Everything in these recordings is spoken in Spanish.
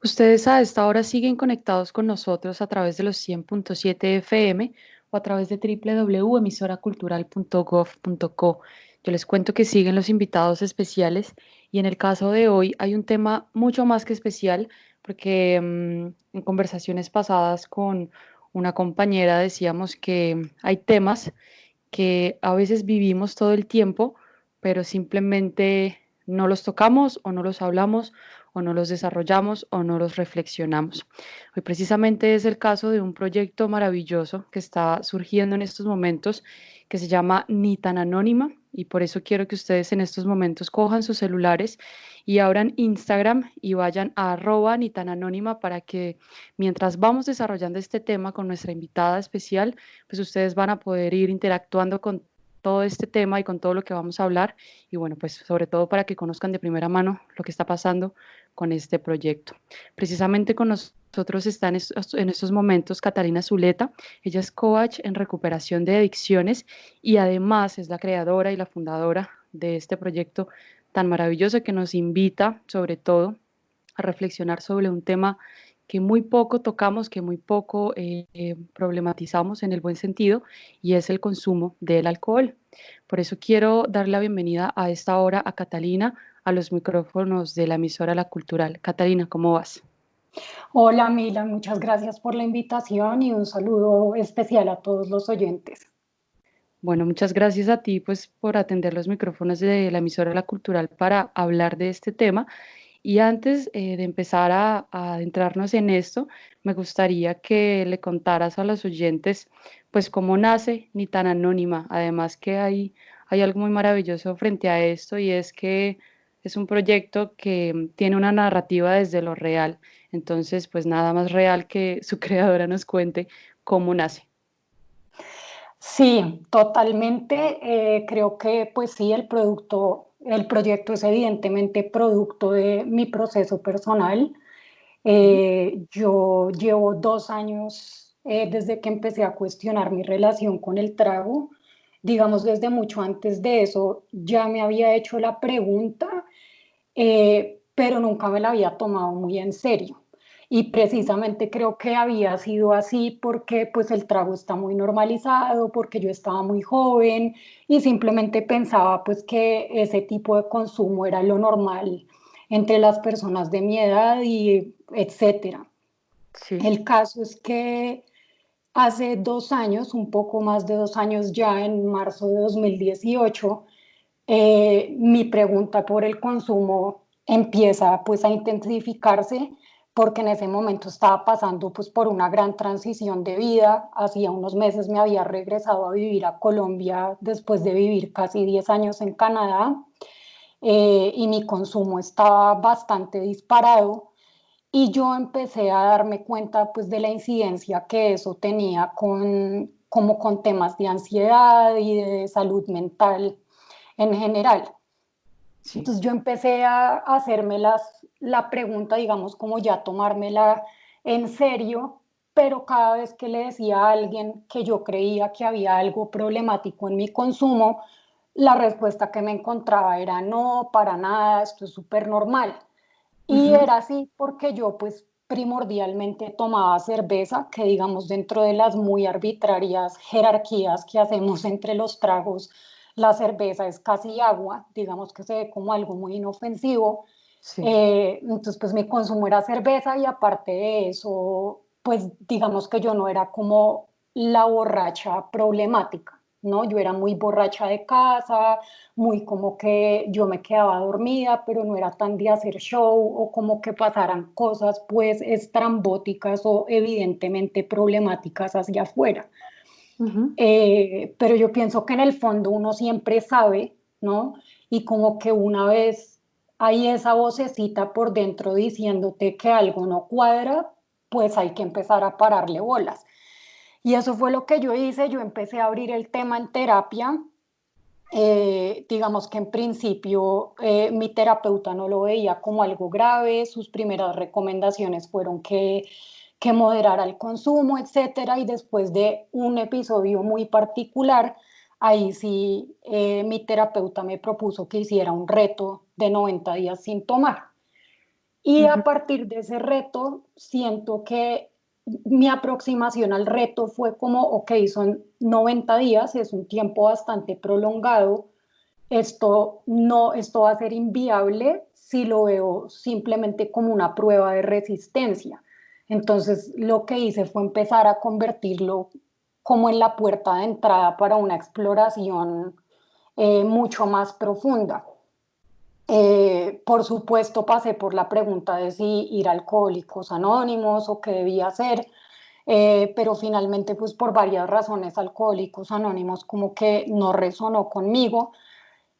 Ustedes a esta hora siguen conectados con nosotros a través de los 100.7 FM o a través de www.emisoracultural.gov.co. Yo les cuento que siguen los invitados especiales y en el caso de hoy hay un tema mucho más que especial porque en conversaciones pasadas con una compañera decíamos que hay temas que a veces vivimos todo el tiempo, pero simplemente no los tocamos o no los hablamos o no los desarrollamos o no los reflexionamos. Hoy precisamente es el caso de un proyecto maravilloso que está surgiendo en estos momentos que se llama Ni tan Anónima y por eso quiero que ustedes en estos momentos cojan sus celulares y abran Instagram y vayan a @ni tan anónima para que mientras vamos desarrollando este tema con nuestra invitada especial, pues ustedes van a poder ir interactuando con todo este tema y con todo lo que vamos a hablar y bueno, pues sobre todo para que conozcan de primera mano lo que está pasando con este proyecto. Precisamente con nosotros está en estos momentos Catalina Zuleta. Ella es coach en recuperación de adicciones y además es la creadora y la fundadora de este proyecto tan maravilloso que nos invita sobre todo a reflexionar sobre un tema que muy poco tocamos, que muy poco problematizamos en el buen sentido, y es el consumo del alcohol. Por eso quiero dar la bienvenida a esta hora a Catalina, a los micrófonos de la emisora La Cultural. Catalina, ¿cómo vas? Hola Mila, muchas gracias por la invitación y un saludo especial a todos los oyentes. Bueno, muchas gracias a ti pues por atender los micrófonos de la emisora La Cultural para hablar de este tema. Y antes de empezar a adentrarnos en esto, me gustaría que le contaras a los oyentes pues cómo nace Ni tan Anónima. Además que hay algo muy maravilloso frente a esto y es que es un proyecto que tiene una narrativa desde lo real. Entonces, pues nada más real que su creadora nos cuente cómo nace. Sí, totalmente. Creo que pues sí, el proyecto es evidentemente producto de mi proceso personal. Ujú. Yo llevo 2 años desde que empecé a cuestionar mi relación con el trago. Digamos, desde mucho antes de eso ya me había hecho la pregunta, pero nunca me la había tomado muy en serio. Y precisamente creo que había sido así porque pues el trago está muy normalizado, porque yo estaba muy joven y simplemente pensaba pues que ese tipo de consumo era lo normal entre las personas de mi edad y etcétera. Sí. El caso es que hace 2 años, un poco más de 2 años ya, en marzo de 2018, mi pregunta por el consumo empieza pues a intensificarse porque en ese momento estaba pasando pues por una gran transición de vida. Hacía unos meses me había regresado a vivir a Colombia después de vivir casi 10 años en Canadá, y mi consumo estaba bastante disparado y yo empecé a darme cuenta pues de la incidencia que eso tenía como con temas de ansiedad y de salud mental en general. Sí. Entonces yo empecé a hacerme la pregunta, digamos, como ya tomármela en serio, pero cada vez que le decía a alguien que yo creía que había algo problemático en mi consumo, la respuesta que me encontraba era no, para nada, esto es súper normal. Y Ujú. era así porque yo pues primordialmente tomaba cerveza, que digamos dentro de las muy arbitrarias jerarquías que hacemos entre los tragos, la cerveza es casi agua, digamos que se ve como algo muy inofensivo. Sí. Entonces pues mi consumo era cerveza y aparte de eso, pues digamos que yo no era como la borracha problemática, ¿no? Yo era muy borracha de casa, muy como que yo me quedaba dormida, pero no era tan de hacer show o como que pasaran cosas pues estrambóticas o evidentemente problemáticas hacia afuera. Ujú. Pero yo pienso que en el fondo uno siempre sabe, ¿no? Y como que una vez hay esa vocecita por dentro diciéndote que algo no cuadra, pues hay que empezar a pararle bolas. Y eso fue lo que yo hice, yo empecé a abrir el tema en terapia. Digamos que en principio mi terapeuta no lo veía como algo grave, sus primeras recomendaciones fueron que moderara el consumo, etcétera, y después de un episodio muy particular, ahí sí mi terapeuta me propuso que hiciera un reto de 90 días sin tomar. Y Ujú. a partir de ese reto, siento que mi aproximación al reto fue como, ok, son 90 días, es un tiempo bastante prolongado, esto va a ser inviable si lo veo simplemente como una prueba de resistencia. Entonces, lo que hice fue empezar a convertirlo como en la puerta de entrada para una exploración mucho más profunda. Por supuesto, pasé por la pregunta de si ir a Alcohólicos Anónimos o qué debía hacer, pero finalmente, pues por varias razones, Alcohólicos Anónimos como que no resonó conmigo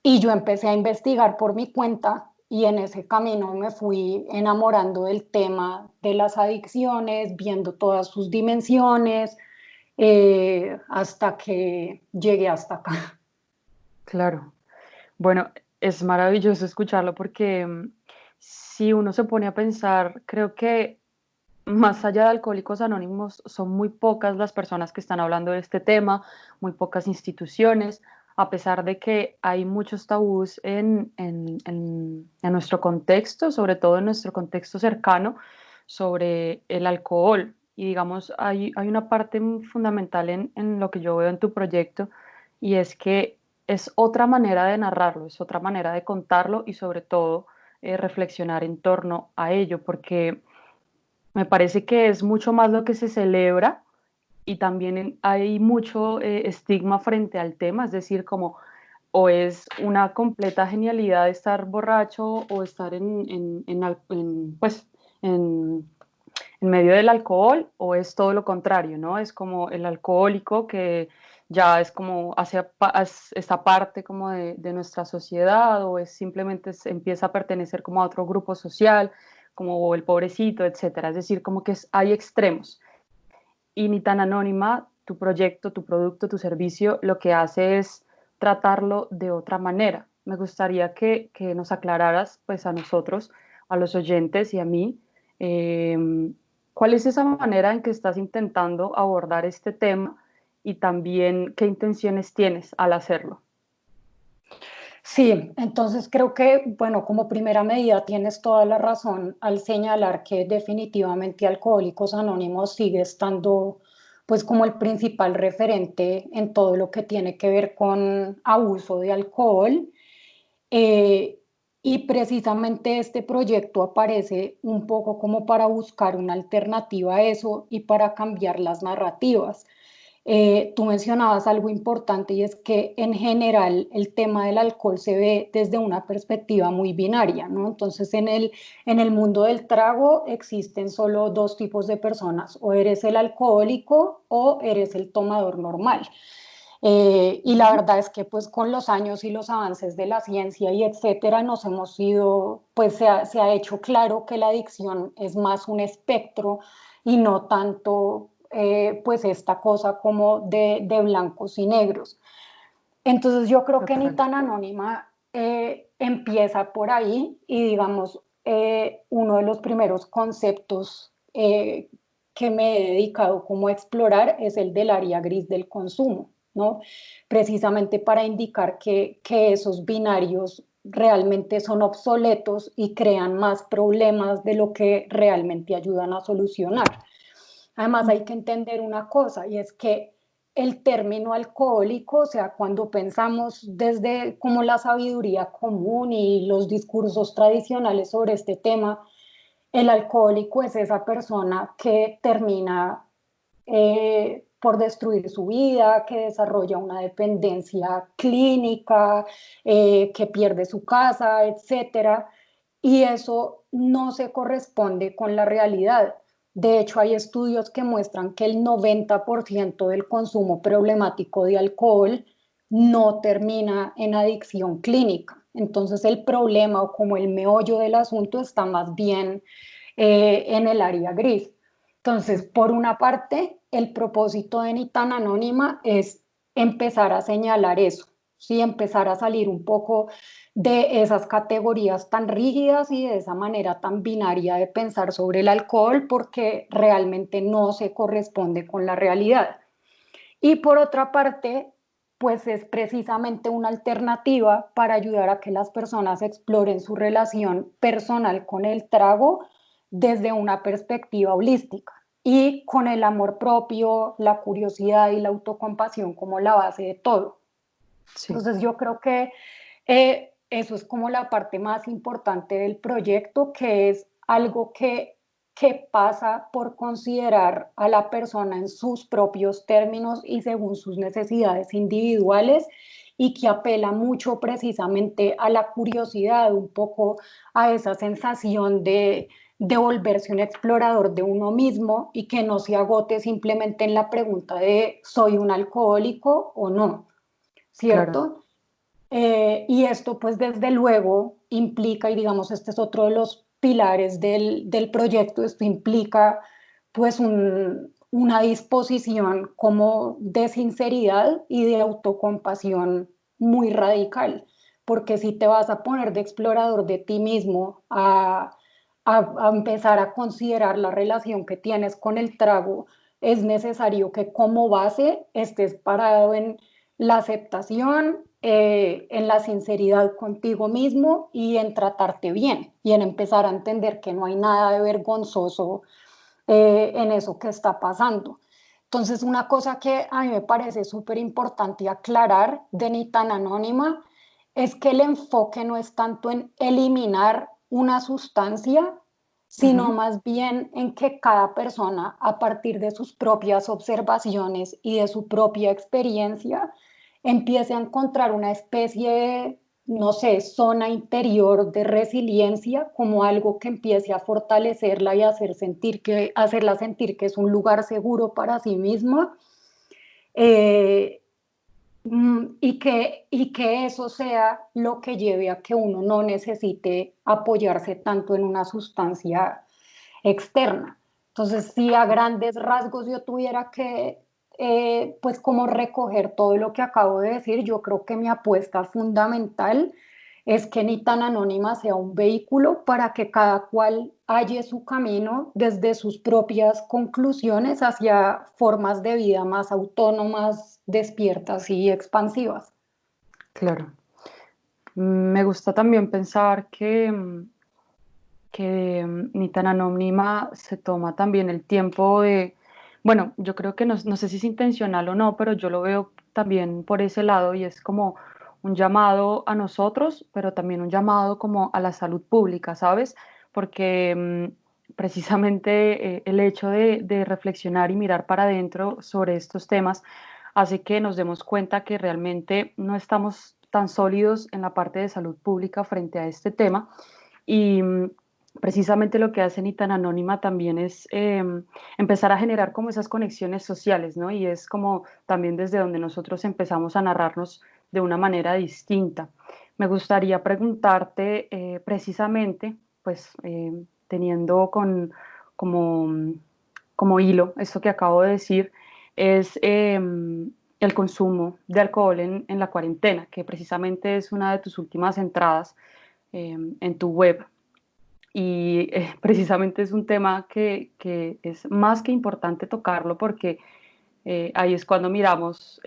y yo empecé a investigar por mi cuenta y en ese camino me fui enamorando del tema de las adicciones, viendo todas sus dimensiones, hasta que llegué hasta acá. Claro. Bueno, es maravilloso escucharlo porque si uno se pone a pensar, creo que más allá de Alcohólicos Anónimos, son muy pocas las personas que están hablando de este tema, muy pocas instituciones, a pesar de que hay muchos tabús en nuestro contexto, sobre todo en nuestro contexto cercano, sobre el alcohol. Y digamos, hay una parte fundamental en lo que yo veo en tu proyecto, y es que es otra manera de narrarlo, es otra manera de contarlo y sobre todo reflexionar en torno a ello, porque me parece que es mucho más lo que se celebra y también hay mucho estigma frente al tema, es decir, como o es una completa genialidad estar borracho o estar pues, en, en medio del alcohol, o es todo lo contrario, ¿no? Es como el alcohólico que ya es como esta parte como de nuestra sociedad, o es simplemente empieza a pertenecer como a otro grupo social, como el pobrecito, etcétera. Es decir, como que hay extremos. Y Ni Tan Anónima, tu proyecto, tu producto, tu servicio, lo que hace es tratarlo de otra manera. Me gustaría que nos aclararas, pues a nosotros, a los oyentes y a mí, eh, cuál es esa manera en que estás intentando abordar este tema y también qué intenciones tienes al hacerlo. Sí, entonces creo que, bueno, como primera medida tienes toda la razón al señalar que definitivamente Alcohólicos Anónimos sigue estando pues como el principal referente en todo lo que tiene que ver con abuso de alcohol. Eh, y precisamente este proyecto aparece un poco como para buscar una alternativa a eso y para cambiar las narrativas. Tú mencionabas algo importante y es que en general el tema del alcohol se ve desde una perspectiva muy binaria, ¿no? Entonces en el mundo del trago existen solo dos tipos de personas, o eres el alcohólico o eres el tomador normal. Y la Ujú. verdad es que pues con los años y los avances de la ciencia y etcétera nos hemos ido, pues se ha hecho claro que la adicción es más un espectro y no tanto pues esta cosa como de blancos y negros. Entonces yo creo que Ni Total. Tan Anónima empieza por ahí y digamos uno de los primeros conceptos que me he dedicado como a explorar es el del área gris del consumo, ¿no? Precisamente para indicar que esos binarios realmente son obsoletos y crean más problemas de lo que realmente ayudan a solucionar. Además, hay que entender una cosa, y es que el término alcohólico, o sea, cuando pensamos desde como la sabiduría común y los discursos tradicionales sobre este tema, el alcohólico es esa persona que termina por destruir su vida, que desarrolla una dependencia clínica, que pierde su casa, etcétera. Y eso no se corresponde con la realidad. De hecho, hay estudios que muestran que el 90% del consumo problemático de alcohol no termina en adicción clínica. Entonces, el problema o como el meollo del asunto está más bien en el área gris. Entonces, por una parte, el propósito de Ni Tan Anónima es empezar a señalar eso, ¿sí? Empezar a salir un poco de esas categorías tan rígidas y de esa manera tan binaria de pensar sobre el alcohol, porque realmente no se corresponde con la realidad. Y por otra parte, pues es precisamente una alternativa para ayudar a que las personas exploren su relación personal con el trago desde una perspectiva holística y con el amor propio, la curiosidad y la autocompasión como la base de todo. Sí, Entonces yo creo que eso es como la parte más importante del proyecto, que es algo que pasa por considerar a la persona en sus propios términos y según sus necesidades individuales y que apela mucho precisamente a la curiosidad, un poco a esa sensación de volverse un explorador de uno mismo y que no se agote simplemente en la pregunta de ¿soy un alcohólico o no? claro. ¿Cierto? Y esto pues desde luego implica, y digamos este es otro de los pilares del proyecto, esto implica pues una disposición como de sinceridad y de autocompasión muy radical, porque si te vas a poner de explorador de ti mismo a empezar a considerar la relación que tienes con el trago, es necesario que como base estés parado en la aceptación, en la sinceridad contigo mismo y en tratarte bien y en empezar a entender que no hay nada de vergonzoso en eso que está pasando. Entonces, una cosa que a mí me parece súper importante aclarar de Ni tan Anónima es que el enfoque no es tanto en eliminar una sustancia, sino Ujú. más bien en que cada persona, a partir de sus propias observaciones y de su propia experiencia, empiece a encontrar una especie de, no sé, zona interior de resiliencia, como algo que empiece a fortalecerla y hacerla sentir que es un lugar seguro para sí misma. Eh, y que eso sea lo que lleve a que uno no necesite apoyarse tanto en una sustancia externa. Entonces, si a grandes rasgos yo tuviera que, pues como recoger todo lo que acabo de decir, yo creo que mi apuesta fundamental es que Ni tan Anónima sea un vehículo para que cada cual halle su camino desde sus propias conclusiones hacia formas de vida más autónomas, despiertas y expansivas. Claro. Me gusta también pensar que Ni tan Anónima se toma también el tiempo de, bueno, yo creo que no sé si es intencional o no, pero yo lo veo también por ese lado y es como un llamado a nosotros, pero también un llamado como a la salud pública, ¿sabes? Porque precisamente el hecho de reflexionar y mirar para adentro sobre estos temas hace que nos demos cuenta que realmente no estamos tan sólidos en la parte de salud pública frente a este tema y precisamente lo que hace Ni tan Anónima también es empezar a generar como esas conexiones sociales, ¿no? Y es como también desde donde nosotros empezamos a narrarnos de una manera distinta. Me gustaría preguntarte precisamente, pues teniendo como, como hilo esto que acabo de decir, es el consumo de alcohol en la cuarentena, que precisamente es una de tus últimas entradas en tu web. Y precisamente es un tema que es más que importante tocarlo porque ahí es cuando miramos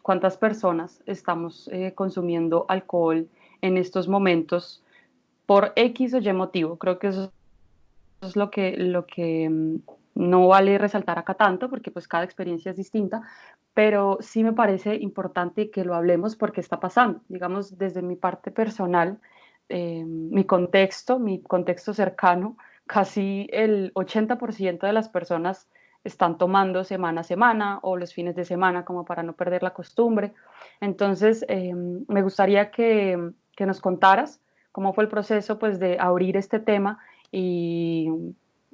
cuántas personas estamos consumiendo alcohol en estos momentos por X o Y motivo. Creo que eso es lo que no vale resaltar acá tanto porque pues cada experiencia es distinta, pero sí me parece importante que lo hablemos porque está pasando. Digamos, desde mi parte personal, mi contexto cercano, casi el 80% de las personas están tomando semana a semana o los fines de semana como para no perder la costumbre. Entonces, me gustaría que nos contaras cómo fue el proceso pues, de abrir este tema y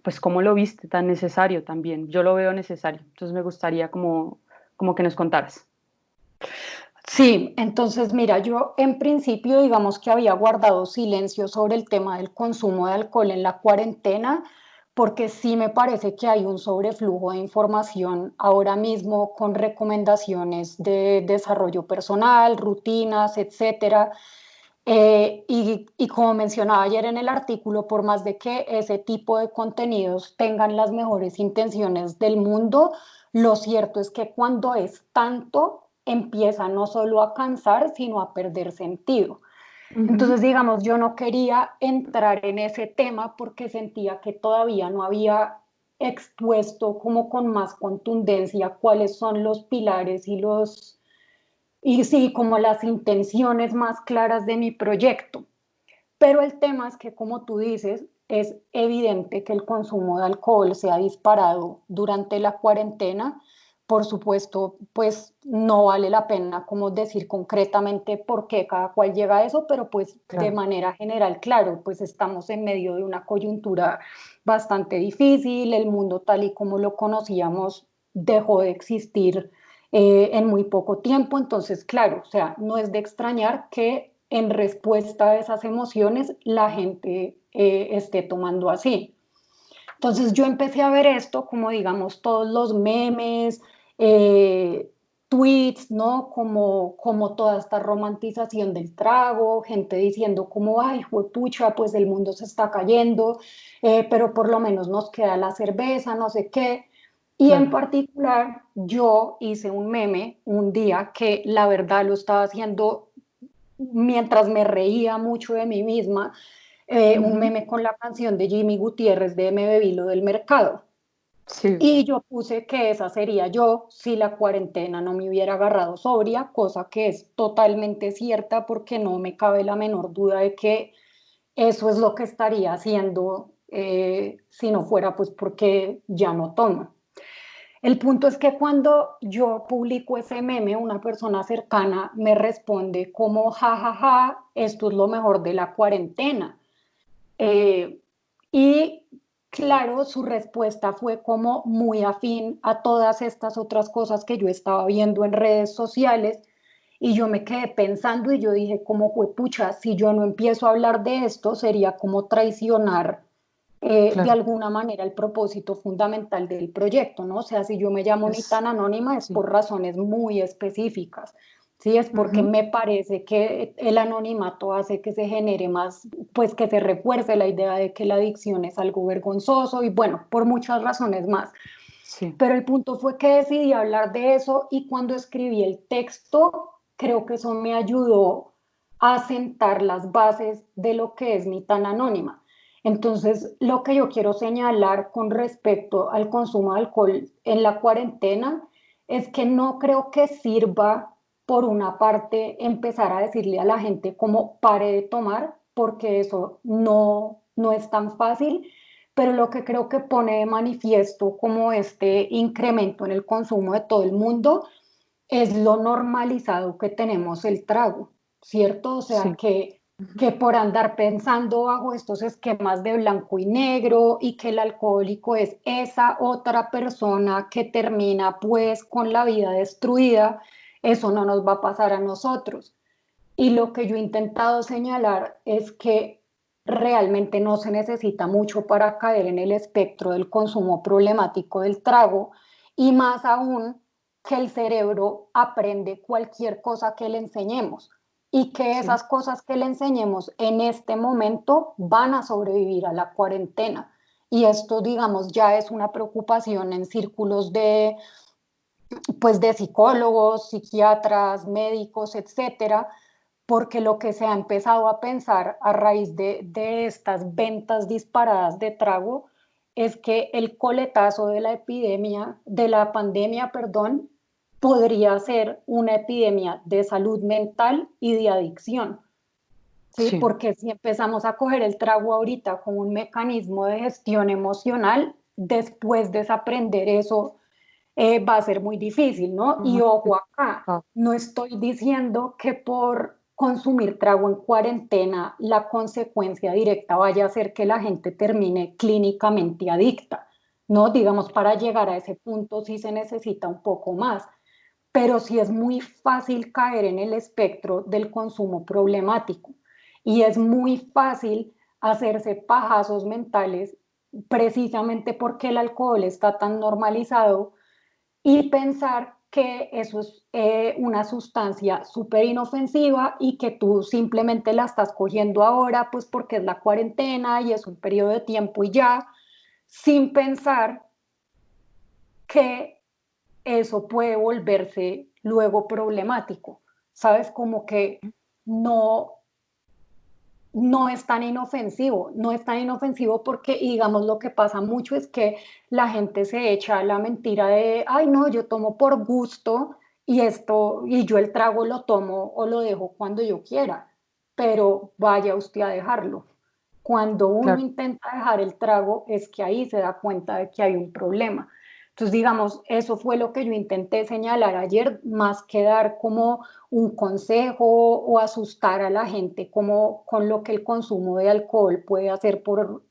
pues cómo lo viste tan necesario también. Yo lo veo necesario. Entonces, me gustaría como que nos contaras. Sí, entonces mira, yo en principio digamos que había guardado silencio sobre el tema del consumo de alcohol en la cuarentena, porque sí me parece que hay un sobreflujo de información ahora mismo con recomendaciones de desarrollo personal, rutinas, etcétera. Y como mencionaba ayer en el artículo, por más de que ese tipo de contenidos tengan las mejores intenciones del mundo, lo cierto es que cuando es tanto, empieza no solo a cansar, sino a perder sentido. Ujú. Entonces, digamos, yo no quería entrar en ese tema porque sentía que todavía no había expuesto como con más contundencia cuáles son los pilares y sí, como las intenciones más claras de mi proyecto. Pero el tema es que, como tú dices, es evidente que el consumo de alcohol se ha disparado durante la cuarentena. Por supuesto, pues no vale la pena como decir concretamente por qué cada cual llega a eso, pero pues de Claro, manera general, claro, pues estamos en medio de una coyuntura bastante difícil, el mundo tal y como lo conocíamos dejó de existir en muy poco tiempo. Entonces, claro, o sea, no es de extrañar que en respuesta a esas emociones la gente esté tomando así. Entonces yo empecé a ver esto como, digamos, todos los memes, eh, tweets, ¿no? Como toda esta romantización del trago, gente diciendo como, ay, pucha, pues el mundo se está cayendo, pero por lo menos nos queda la cerveza, no sé qué. Y en claro. particular, yo hice un meme un día que la verdad lo estaba haciendo mientras me reía mucho de mí misma, un Ujú. meme con la canción de Jimmy Gutiérrez de Me bebí lo del mercado. Sí, Y yo puse que esa sería yo si la cuarentena no me hubiera agarrado sobria, cosa que es totalmente cierta porque no me cabe la menor duda de que eso es lo que estaría haciendo si no fuera pues porque ya no tomo. El punto es que cuando yo publico ese meme, una persona cercana me responde como, jajaja, ja, ja, esto es lo mejor de la cuarentena. Eh, y claro, su respuesta fue como muy afín a todas estas otras cosas que yo estaba viendo en redes sociales. Y yo me quedé pensando y yo dije, como fue pucha, si yo no empiezo a hablar de esto, sería como traicionar de claro. alguna manera el propósito fundamental del proyecto, ¿no? O sea, si yo me llamo ni Es, tan anónima es sí. por razones muy específicas, ¿sí? Es porque Ujú. me parece que el anonimato hace que se genere más, pues que se refuerce la idea de que la adicción es algo vergonzoso y bueno, por muchas razones más. Sí, Pero el punto fue que decidí hablar de eso y cuando escribí el texto, creo que eso me ayudó a sentar las bases de lo que es Ni tan anónima. Entonces, lo que yo quiero señalar con respecto al consumo de alcohol en la cuarentena es que no creo que sirva, por una parte, empezar a decirle a la gente cómo pare de tomar, porque eso no es tan fácil, pero lo que creo que pone de manifiesto como este incremento en el consumo de todo el mundo es lo normalizado que tenemos el trago, ¿cierto? O sea, sí. Ujú. que por andar pensando bajo estos esquemas de blanco y negro y que el alcohólico es esa otra persona que termina pues con la vida destruida, eso no nos va a pasar a nosotros. Y lo que yo he intentado señalar es que realmente no se necesita mucho para caer en el espectro del consumo problemático del trago y más aún que el cerebro aprende cualquier cosa que le enseñemos y que Sí, esas cosas que le enseñemos en este momento van a sobrevivir a la cuarentena. Y esto, digamos, ya es una preocupación en círculos pues, de psicólogos, psiquiatras, médicos, etcétera, porque lo que se ha empezado a pensar a raíz de estas ventas disparadas de trago es que el coletazo de la epidemia, de la pandemia, perdón, podría ser una epidemia de salud mental y de adicción, ¿sí? sí. Porque si empezamos a coger el trago ahorita como un mecanismo de gestión emocional, después desaprender eso va a ser muy difícil, ¿no? Y Muy ojo acá, complicado. no estoy diciendo que por consumir trago en cuarentena la consecuencia directa vaya a ser que la gente termine clínicamente adicta, ¿no? Digamos, para llegar a ese punto sí se necesita un poco más, pero sí es muy fácil caer en el espectro del consumo problemático y es muy fácil hacerse pajazos mentales precisamente porque el alcohol está tan normalizado y pensar que eso es una sustancia súper inofensiva y que tú simplemente la estás cogiendo ahora, pues porque es la cuarentena y es un periodo de tiempo y ya, sin pensar que eso puede volverse luego problemático, ¿sabes? Como que no, no es tan inofensivo, no es tan inofensivo porque, y digamos, lo que pasa mucho es que la gente se echa la mentira de, ay, no, yo tomo por gusto y esto, y yo el trago lo tomo o lo dejo cuando yo quiera, pero vaya usted a dejarlo. Cuando uno Claro, intenta dejar el trago es que ahí se da cuenta de que hay un problema. Entonces, digamos, eso fue lo que yo intenté señalar ayer, más que dar como un consejo o asustar a la gente como con lo que el consumo de alcohol puede hacer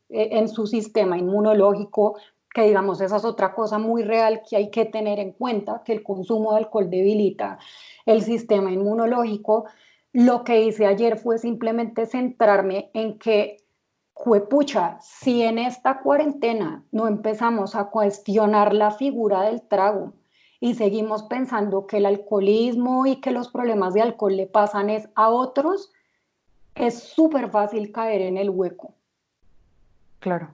en su sistema inmunológico, que digamos esa es otra cosa muy real que hay que tener en cuenta, que el consumo de alcohol debilita el sistema inmunológico. Lo que hice ayer fue simplemente centrarme en que, juepucha, si en esta cuarentena no empezamos a cuestionar la figura del trago, y seguimos pensando que el alcoholismo y que los problemas de alcohol le pasan es a otros, es súper fácil caer en el hueco. claro.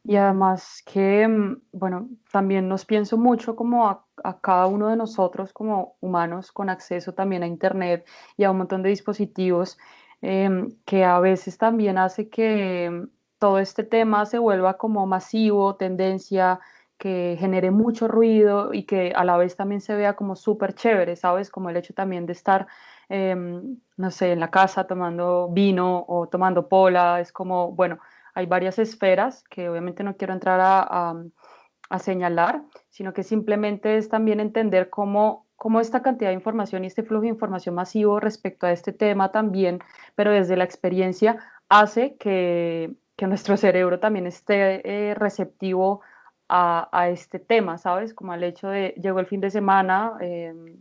Y además que, bueno, también nos pienso mucho como a cada uno de nosotros como humanos con acceso también a Internet y a un montón de dispositivos, que a veces también hace que todo este tema se vuelva como masivo, tendencia, que genere mucho ruido y que a la vez también se vea como súper chévere, ¿sabes? Como el hecho también de estar, no sé, en la casa tomando vino o tomando pola, es como, bueno, hay varias esferas que obviamente no quiero entrar a señalar, sino que simplemente es también entender cómo esta cantidad de información y este flujo de información masivo respecto a este tema también, pero desde la experiencia, hace que nuestro cerebro también esté receptivo a este tema, ¿sabes? Como al hecho de, llegó el fin de semana,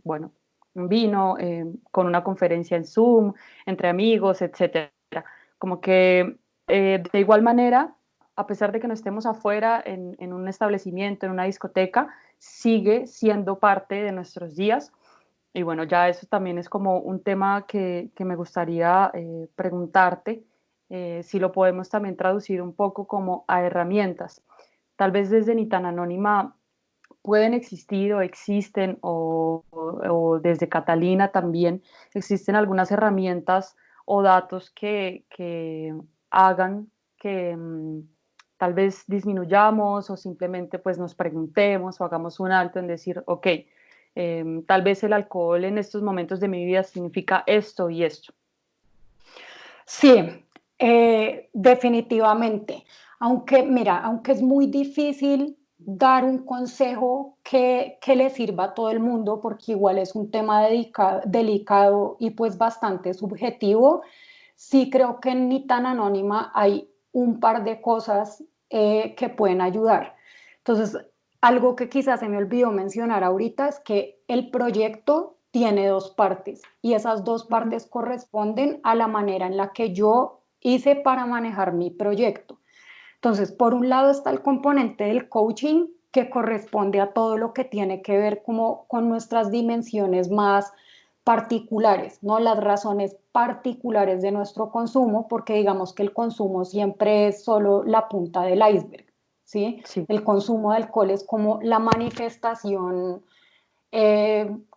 bueno, un vino, con una conferencia en Zoom, entre amigos, etcétera. Como que de igual manera, a pesar de que no estemos afuera en un establecimiento, en una discoteca, sigue siendo parte de nuestros días. Y bueno, ya eso también es como un tema que me gustaría preguntarte, si lo podemos también traducir un poco como a herramientas. Tal vez desde Ni tan Anónima pueden existir o existen, o desde Catalina también existen algunas herramientas o datos que hagan que tal vez disminuyamos o simplemente pues nos preguntemos o hagamos un alto en decir, ok, tal vez el alcohol en estos momentos de mi vida significa esto y esto. Sí, definitivamente. Aunque, mira, aunque es muy difícil dar un consejo que le sirva a todo el mundo, porque igual es un tema delicado y pues bastante subjetivo, sí creo que en Ni tan Anónima hay un par de cosas que pueden ayudar. Entonces, algo que quizás se me olvidó mencionar ahorita es que el proyecto tiene dos partes y esas dos Ujú. partes corresponden a la manera en la que yo hice para manejar mi proyecto. Entonces, por un lado está el componente del coaching que corresponde a todo lo que tiene que ver como con nuestras dimensiones más particulares, ¿no? Las razones particulares de nuestro consumo, porque digamos que el consumo siempre es solo la punta del iceberg, ¿sí? Sí, El consumo de alcohol es como la manifestación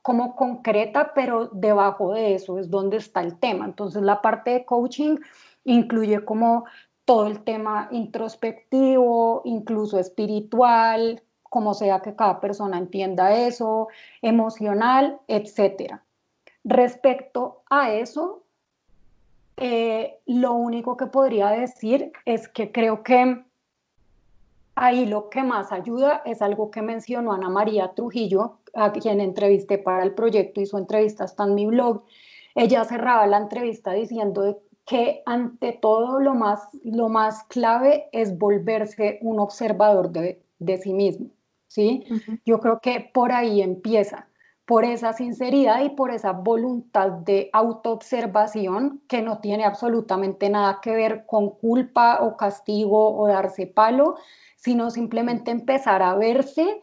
como concreta, pero debajo de eso es donde está el tema. Entonces la parte de coaching incluye como todo el tema introspectivo, incluso espiritual, como sea que cada persona entienda eso, emocional, etcétera. Respecto a eso, lo único que podría decir es que creo que ahí lo que más ayuda es algo que mencionó Ana María Trujillo, a quien entrevisté para el proyecto y su entrevista está en mi blog. Ella cerraba la entrevista diciendo que ante todo lo más clave es volverse un observador de sí mismo, ¿sí? ujú, Yo creo que por ahí empieza, por esa sinceridad y por esa voluntad de autoobservación que no tiene absolutamente nada que ver con culpa o castigo o darse palo, sino simplemente empezar a verse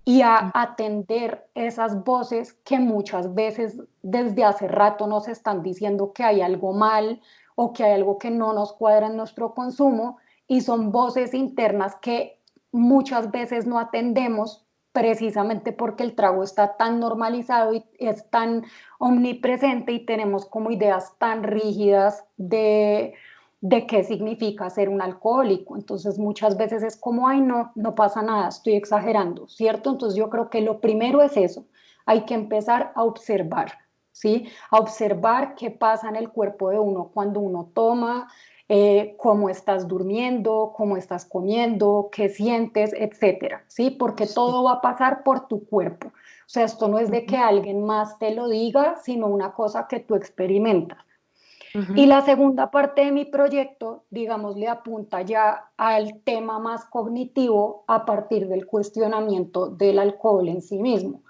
y a atender esas voces que muchas veces desde hace rato nos están diciendo que hay algo mal o que hay algo que no nos cuadra en nuestro consumo y son voces internas que muchas veces no atendemos precisamente porque el trago está tan normalizado y es tan omnipresente y tenemos como ideas tan rígidas de qué significa ser un alcohólico. Entonces muchas veces es como, ay, no, no pasa nada, estoy exagerando, ¿cierto? Entonces yo creo que lo primero es eso, hay que empezar a observar, ¿sí? A observar qué pasa en el cuerpo de uno cuando uno toma, cómo estás durmiendo, cómo estás comiendo, qué sientes, etcétera, ¿sí? Porque Sí. todo va a pasar por tu cuerpo. O sea, esto no es de que Ujú, alguien más te lo diga, sino una cosa que tú experimentas. Y ujú. la segunda parte de mi proyecto, digamos, le apunta ya al tema más cognitivo a partir del cuestionamiento del alcohol en sí mismo.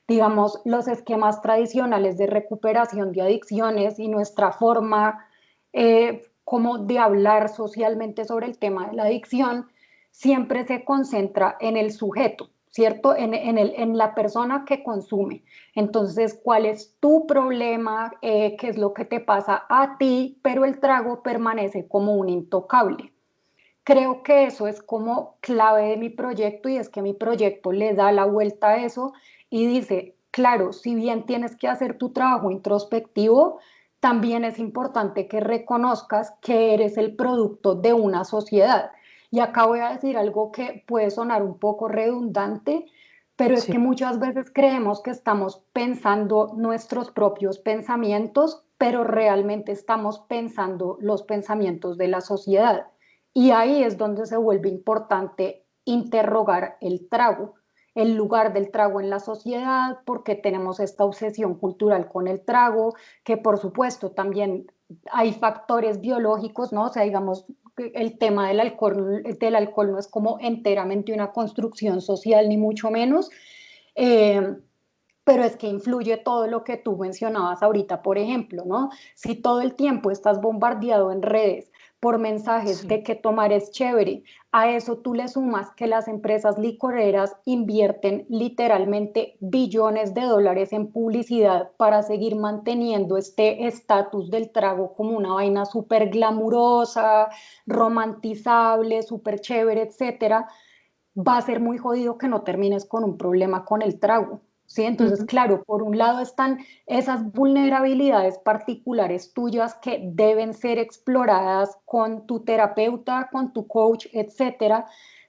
Digamos, los esquemas tradicionales de recuperación de adicciones y nuestra forma como de hablar socialmente sobre el tema de la adicción siempre se concentra en el sujeto, ¿cierto? En la persona que consume. Entonces, ¿cuál es tu problema? ¿Qué es lo que te pasa a ti? Pero el trago permanece como un intocable. Creo que eso es como clave de mi proyecto y es que mi proyecto le da la vuelta a eso y dice, claro, si bien tienes que hacer tu trabajo introspectivo, también es importante que reconozcas que eres el producto de una sociedad. Y acá voy a decir algo que puede sonar un poco redundante, pero es Sí. que muchas veces creemos que estamos pensando nuestros propios pensamientos, pero realmente estamos pensando los pensamientos de la sociedad. Y ahí es donde se vuelve importante interrogar el trago, el lugar del trago en la sociedad, porque tenemos esta obsesión cultural con el trago, que por supuesto también hay factores biológicos, ¿no? O sea, digamos, el tema del alcohol no es como enteramente una construcción social, ni mucho menos. Eh, pero es que influye todo lo que tú mencionabas ahorita, por ejemplo, ¿no? Si todo el tiempo estás bombardeado en redes por mensajes Sí. de que tomar es chévere, a eso tú le sumas que las empresas licoreras invierten literalmente billones de dólares en publicidad para seguir manteniendo este estatus del trago como una vaina súper glamurosa, romantizable, súper chévere, etcétera, va a ser muy jodido que no termines con un problema con el trago. ¿Sí? Entonces, Ujú. claro, por un lado están esas vulnerabilidades particulares tuyas que deben ser exploradas con tu terapeuta, con tu coach, etcétera,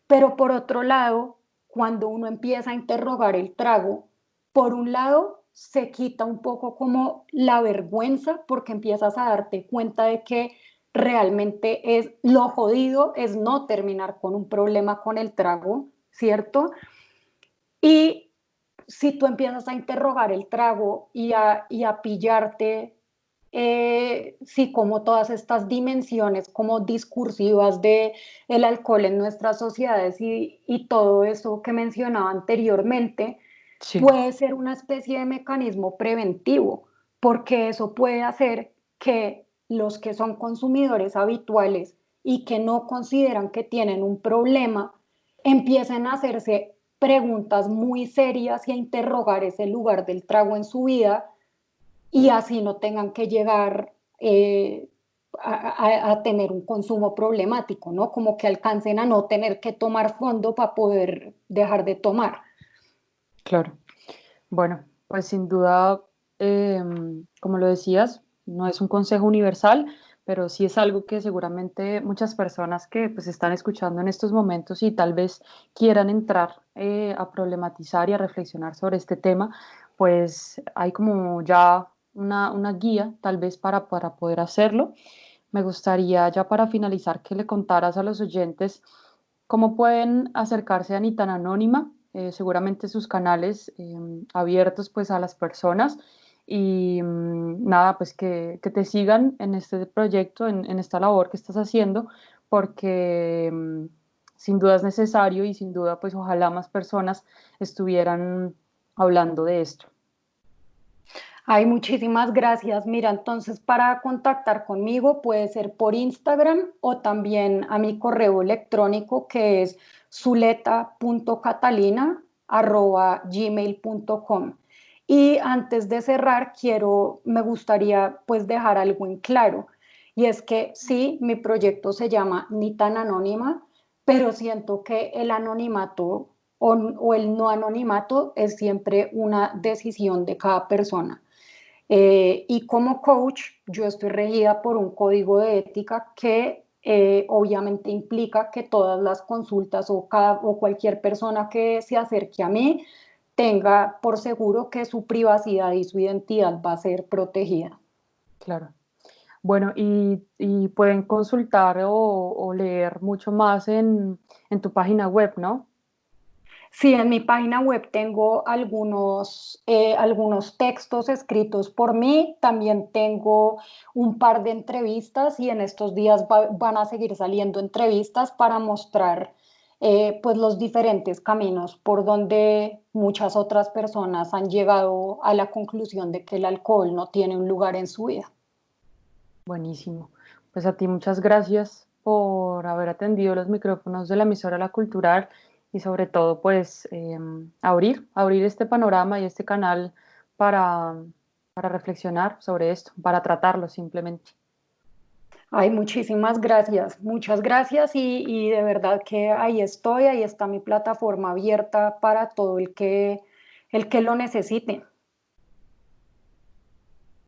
pero por otro lado, cuando uno empieza a interrogar el trago, por un lado se quita un poco como la vergüenza porque empiezas a darte cuenta de que realmente es lo jodido, es no terminar con un problema con el trago, ¿cierto? Y si tú empiezas a interrogar el trago y a pillarte, sí, como todas estas dimensiones como discursivas de el alcohol en nuestras sociedades y todo eso que mencionaba anteriormente, Sí. puede ser una especie de mecanismo preventivo, porque eso puede hacer que los que son consumidores habituales y que no consideran que tienen un problema, empiecen a hacerse preguntas muy serias y a interrogar ese lugar del trago en su vida y así no tengan que llegar a tener un consumo problemático, ¿no? Como que alcancen a no tener que tomar fondo para poder dejar de tomar. Claro. Bueno, pues sin duda, como lo decías, no es un consejo universal, pero sí es algo que seguramente muchas personas que pues están escuchando en estos momentos y tal vez quieran entrar a problematizar y a reflexionar sobre este tema, pues hay como ya una guía tal vez para poder hacerlo. Me gustaría ya para finalizar que le contaras a los oyentes cómo pueden acercarse a Ni tan Anónima, seguramente sus canales abiertos pues a las personas y nada, pues que te sigan en este proyecto, en esta labor que estás haciendo, porque sin duda es necesario y sin duda pues ojalá más personas estuvieran hablando de esto. Ay, muchísimas gracias. Mira, entonces para contactar conmigo puede ser por Instagram o también a mi correo electrónico que es zuleta.catalina@gmail.com. Y antes de cerrar, me gustaría pues dejar algo en claro. Y es que sí, mi proyecto se llama Ni tan Anónima, pero siento que el anonimato o el no anonimato es siempre una decisión de cada persona. Y como coach, yo estoy regida por un código de ética que obviamente implica que todas las consultas o cualquier persona que se acerque a mí tenga por seguro que su privacidad y su identidad va a ser protegida. Claro. Bueno, y pueden consultar o leer mucho más en tu página web, ¿no? Sí, en mi página web tengo algunos textos escritos por mí, también tengo un par de entrevistas y en estos días van a seguir saliendo entrevistas para mostrar pues los diferentes caminos por donde muchas otras personas han llegado a la conclusión de que el alcohol no tiene un lugar en su vida. Buenísimo. Pues a ti muchas gracias por haber atendido los micrófonos de la emisora La Cultural y sobre todo pues abrir este panorama y este canal para, para reflexionar sobre esto, para tratarlo simplemente. Ay, muchas gracias y de verdad que ahí estoy, ahí está mi plataforma abierta para todo el que lo necesite.